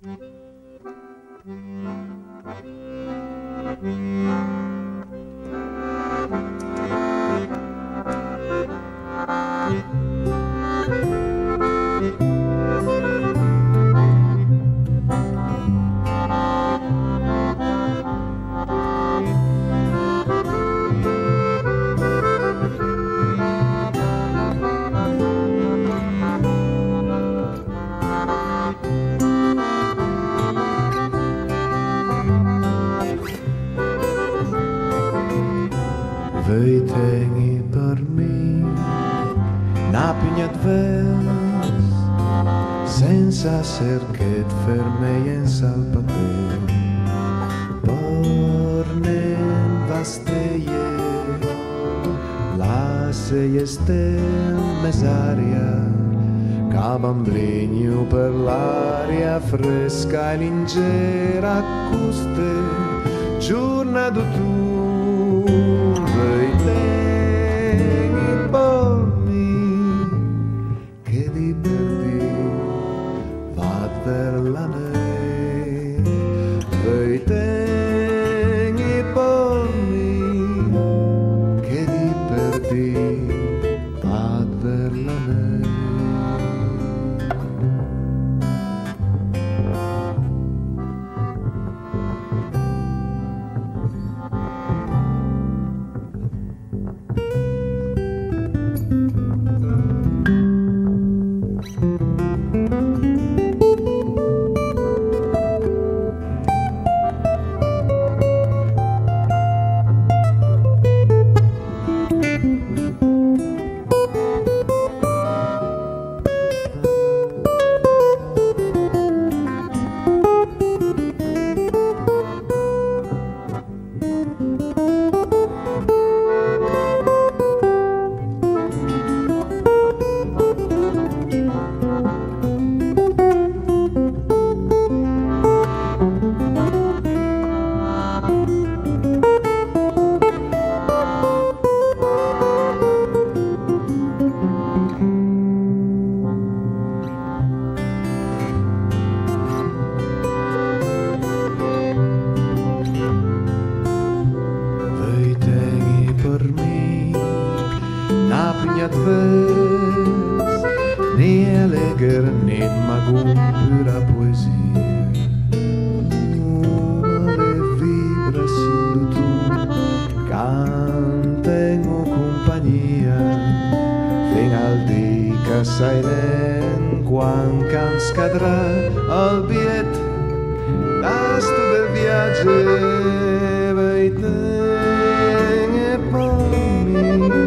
Vei tengi per me una pugna d'vers senza cerchet fermeienza al paper pornen vasteie la seie stel mesaria ca bambligno per l'aria fresca e leggera custe giorna du tu vei tengi per me che di perdi va per la ne vei tengi per me che di perdi va per la ne. Ni eleger ned magum pura poesia le vibrazioni tu cantengo compagnia fin al di che sai nen quan can scadrà al biet das tu del viaggio vei te e per me